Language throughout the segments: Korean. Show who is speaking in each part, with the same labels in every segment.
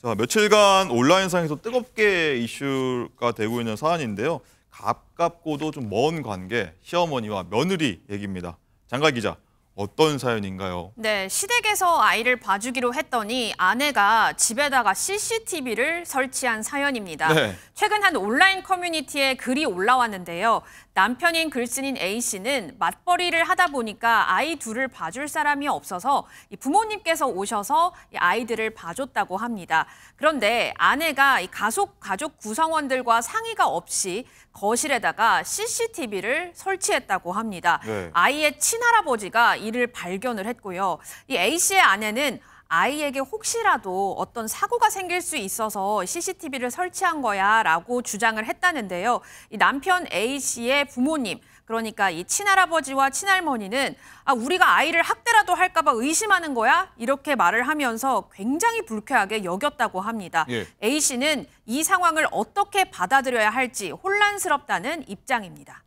Speaker 1: 자, 며칠간 온라인상에서 뜨겁게 이슈가 되고 있는 사안인데요. 가깝고도 좀 먼 관계, 시어머니와 며느리 얘기입니다. 장가 기자, 어떤 사연인가요?
Speaker 2: 네, 시댁에서 아이를 봐주기로 했더니 아내가 집에다가 CCTV를 설치한 사연입니다.
Speaker 1: 네.
Speaker 2: 최근 한 온라인 커뮤니티에 글이 올라왔는데요. 남편인 글쓴이인 A씨는 맞벌이를 하다 보니까 아이 둘을 봐줄 사람이 없어서 부모님께서 오셔서 아이들을 봐줬다고 합니다. 그런데 아내가 가족 구성원들과 상의가 없이 거실에다가 CCTV를 설치했다고 합니다.
Speaker 1: 네.
Speaker 2: 아이의 친할아버지가 이를 발견을 했고요. 이 A씨의 아내는 아이에게 혹시라도 어떤 사고가 생길 수 있어서 CCTV를 설치한 거야 라고 주장을 했다는데요. 이 남편 A씨의 부모님, 그러니까 이 친할아버지와 친할머니는 우리가 아이를 학대라도 할까 봐 의심하는 거야? 이렇게 말을 하면서 굉장히 불쾌하게 여겼다고 합니다.
Speaker 1: 예.
Speaker 2: A씨는 이 상황을 어떻게 받아들여야 할지 혼란스럽다는 입장입니다.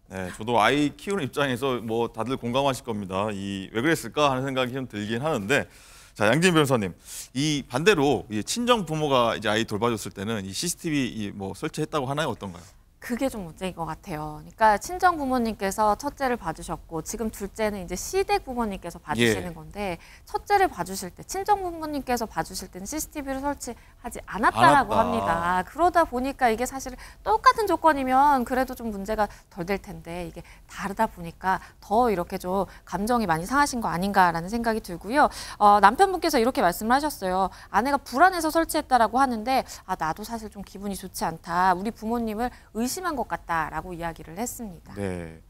Speaker 1: 네, 저도 아이 키우는 입장에서 뭐 다들 공감하실 겁니다. 왜 그랬을까 하는 생각이 좀 들긴 하는데, 자, 양진 변호사님, 이 반대로 친정 부모가 이제 아이 돌봐줬을 때는 이 CCTV 뭐 설치했다고 하나요? 어떤가요?
Speaker 3: 그게 좀 문제인 것 같아요. 그러니까 친정 부모님께서 첫째를 봐주셨고 지금 둘째는 이제 시댁 부모님께서 봐주시는 건데 첫째를 봐주실 때 친정 부모님께서 봐주실 때는 CCTV를 설치하지 않았다라고 합니다. 그러다 보니까 이게 사실 똑같은 조건이면 그래도 좀 문제가 덜 될 텐데 이게 다르다 보니까 더 이렇게 좀 감정이 많이 상하신 거 아닌가라는 생각이 들고요. 남편분께서 이렇게 말씀을 하셨어요. 아내가 불안해서 설치했다라고 하는데 나도 사실 좀 기분이 좋지 않다. 우리 부모님을 의심한 것 같다라고 이야기를 했습니다.
Speaker 1: 네,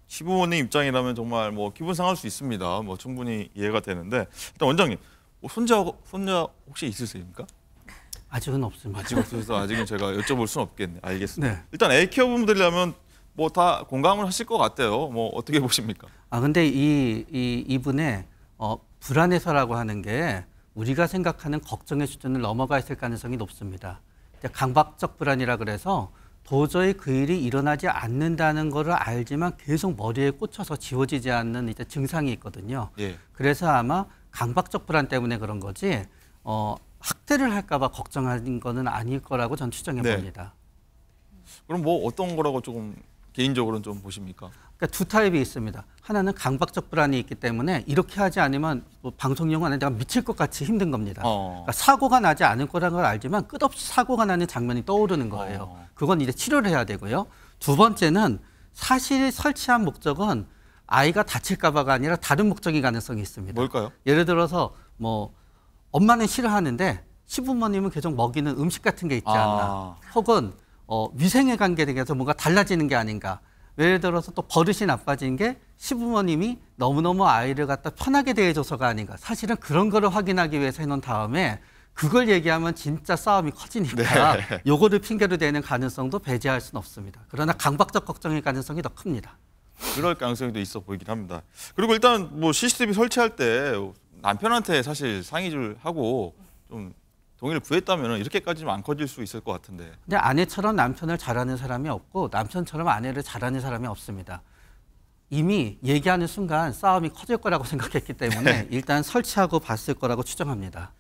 Speaker 1: 시부모님 입장이라면 정말 뭐 기분 상할 수 있습니다. 뭐 충분히 이해가 되는데, 일단 원장님, 손자 혹시 있으십니까?
Speaker 4: 아직은 없습니다.
Speaker 1: 아직 없어서 아직은 제가 여쭤볼 수는 없겠네요. 알겠습니다.
Speaker 4: 네.
Speaker 1: 일단 애 키워분들이라면 뭐 다 공감을 하실 것 같아요. 뭐 어떻게 보십니까?
Speaker 4: 근데 이분의 불안해서라고 하는 게 우리가 생각하는 걱정의 수준을 넘어가 있을 가능성이 높습니다. 강박적 불안이라 그래서 도저히 그 일이 일어나지 않는다는 것을 알지만 계속 머리에 꽂혀서 지워지지 않는 이제 증상이 있거든요.
Speaker 1: 예.
Speaker 4: 그래서 아마 강박적 불안 때문에 그런 거지 학대를 할까 봐 걱정하는 거는 아닐 거라고 전 추정해 봅니다.
Speaker 1: 그럼 뭐 어떤 거라고 조금 개인적으로는 좀 보십니까?
Speaker 4: 그러니까 두 타입이 있습니다. 하나는 강박적 불안이 있기 때문에 이렇게 하지 않으면 뭐 방송용 안에 내가 미칠 것 같이 힘든 겁니다. 그러니까 사고가 나지 않을 거라는 걸 알지만 끝없이 사고가 나는 장면이 떠오르는 거예요. 그건 이제 치료를 해야 되고요. 두 번째는 사실 설치한 목적은 아이가 다칠까 봐가 아니라 다른 목적이 가능성이 있습니다.
Speaker 1: 뭘까요?
Speaker 4: 예를 들어서 뭐 엄마는 싫어하는데 시부모님은 계속 먹이는 음식 같은 게 있지 않나. 혹은 위생에 관계돼서 뭔가 달라지는 게 아닌가. 예를 들어서 또 버릇이 나빠진 게 시부모님이 너무너무 아이를 갖다 편하게 대해줘서가 아닌가. 사실은 그런 거를 확인하기 위해서 해놓은 다음에 그걸 얘기하면 진짜 싸움이 커지니까 요거를 핑계로 대는 가능성도 배제할 수는 없습니다. 그러나 강박적 걱정의 가능성이 더 큽니다.
Speaker 1: 그럴 가능성이 더 있어 보이긴 합니다. 그리고 일단 뭐 CCTV 설치할 때 남편한테 사실 상의를 하고 좀 동의를 구했다면 이렇게까지는 안 커질 수 있을 것 같은데.
Speaker 4: 근데 아내처럼 남편을 잘하는 사람이 없고 남편처럼 아내를 잘하는 사람이 없습니다. 이미 얘기하는 순간 싸움이 커질 거라고 생각했기 때문에 일단 설치하고 봤을 거라고 추정합니다.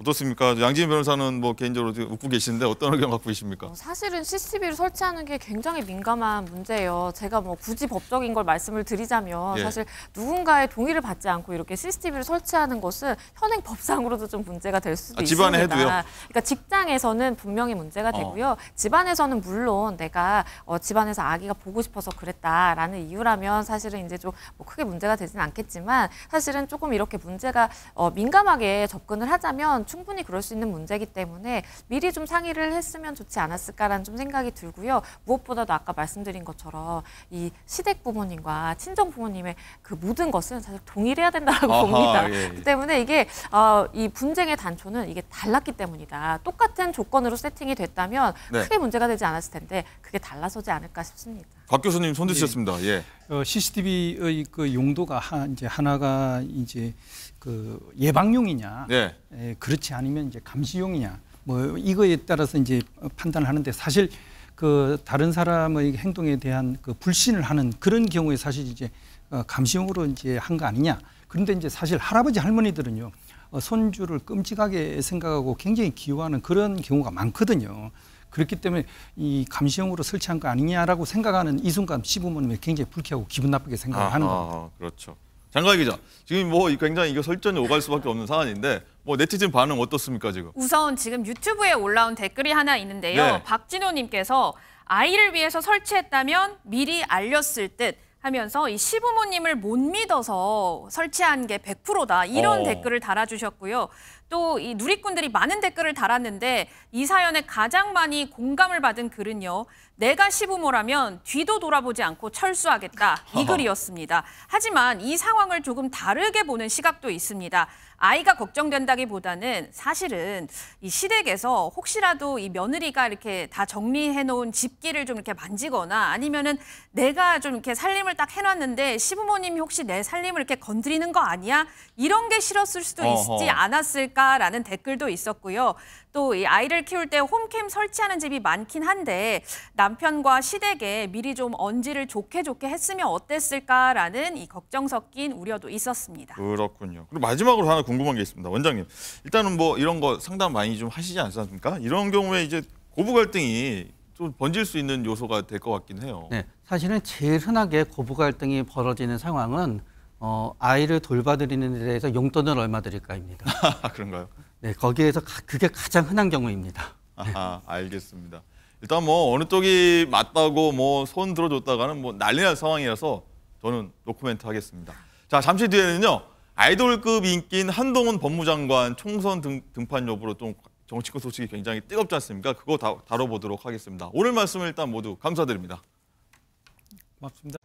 Speaker 1: 어떻습니까? 양진 변호사는 뭐 개인적으로 웃고 계시는데 어떤 의견 갖고 계십니까?
Speaker 3: 사실은 CCTV를 설치하는 게 굉장히 민감한 문제예요. 제가 뭐 굳이 법적인 걸 말씀을 드리자면 사실 누군가의 동의를 받지 않고 이렇게 CCTV를 설치하는 것은 현행 법상으로도 좀 문제가 될 수도
Speaker 1: 집안에
Speaker 3: 있습니다.
Speaker 1: 해도요?
Speaker 3: 그러니까 직장에서는 분명히 문제가 되고요. 집안에서는 물론 내가 집안에서 아기가 보고 싶어서 그랬다라는 이유라면 사실은 이제 좀 뭐 크게 문제가 되지는 않겠지만 사실은 조금 이렇게 문제가 민감하게 접근을 하자면 충분히 그럴 수 있는 문제이기 때문에 미리 좀 상의를 했으면 좋지 않았을까라는 좀 생각이 들고요. 무엇보다도 아까 말씀드린 것처럼 이 시댁 부모님과 친정 부모님의 그 모든 것은 사실 동일해야 된다고 봅니다. 그렇기 때문에 이게 이 분쟁의 단초는 이게 달랐기 때문이다. 똑같은 조건으로 세팅이 됐다면 크게 문제가 되지 않았을 텐데 그게 달라서지 않을까 싶습니다.
Speaker 1: 박 교수님 손 드셨습니다.
Speaker 5: CCTV의 그 용도가 이제 하나가 이제 그 예방용이냐, 그렇지 않으면 이제 감시용이냐, 뭐 이거에 따라서 이제 판단을 하는데 사실 그 다른 사람의 행동에 대한 그 불신을 하는 그런 경우에 사실 이제 감시용으로 이제 한 거 아니냐. 그런데 이제 사실 할아버지 할머니들은요 손주를 끔찍하게 생각하고 굉장히 기여하는 그런 경우가 많거든요. 그렇기 때문에 이 감시용으로 설치한 거 아니냐라고 생각하는 이 순간 시부모님이 굉장히 불쾌하고 기분 나쁘게 생각을 하는 겁니다.
Speaker 1: 그렇죠. 장가희 기자, 지금 뭐 굉장히 이거 설전이 오갈 수밖에 없는 상황인데 뭐 네티즌 반응 어떻습니까 지금?
Speaker 2: 우선 지금 유튜브에 올라온 댓글이 하나 있는데요.
Speaker 1: 네.
Speaker 2: 박진호님께서 아이를 위해서 설치했다면 미리 알렸을 듯 하면서 이 시부모님을 못 믿어서 설치한 게 100%다 이런 댓글을 달아주셨고요. 또 이 누리꾼들이 많은 댓글을 달았는데 이 사연에 가장 많이 공감을 받은 글은요. 내가 시부모라면 뒤도 돌아보지 않고 철수하겠다 이 글이었습니다. 하지만 이 상황을 조금 다르게 보는 시각도 있습니다. 아이가 걱정된다기보다는 사실은 이 시댁에서 혹시라도 이 며느리가 이렇게 다 정리해 놓은 집기를 좀 이렇게 만지거나 아니면은 내가 좀 이렇게 살림을 딱 해놨는데 시부모님이 혹시 내 살림을 이렇게 건드리는 거 아니야? 이런 게 싫었을 수도 있지 않았을까라는 댓글도 있었고요. 또 이 아이를 키울 때 홈캠 설치하는 집이 많긴 한데 남편과 시댁에 미리 좀 언지를 좋게 했으면 어땠을까라는 이 걱정 섞인 우려도 있었습니다.
Speaker 1: 그렇군요. 그리고 마지막으로 하나 궁금한 게 있습니다. 원장님, 일단은 뭐 이런 거 상담 많이 좀 하시지 않습니까? 이런 경우에 이제 고부 갈등이 좀 번질 수 있는 요소가 될 것 같긴 해요.
Speaker 4: 네, 사실은 제일 흔하게 고부 갈등이 벌어지는 상황은 아이를 돌봐드리는 데 대해서 용돈을 얼마 드릴까입니다.
Speaker 1: 그런가요?
Speaker 4: 네, 거기에서 그게 가장 흔한 경우입니다.
Speaker 1: 알겠습니다. 일단 뭐 어느 쪽이 맞다고 뭐 손 들어줬다가는 뭐 난리 날 상황이라서 저는 노코멘트 하겠습니다. 자, 잠시 뒤에는요. 아이돌급 인기인 한동훈 법무장관 총선 등판 여부로 좀 정치권 소식이 굉장히 뜨겁지 않습니까? 그거 다뤄보도록 하겠습니다. 오늘 말씀 일단 모두 감사드립니다.
Speaker 5: 고맙습니다.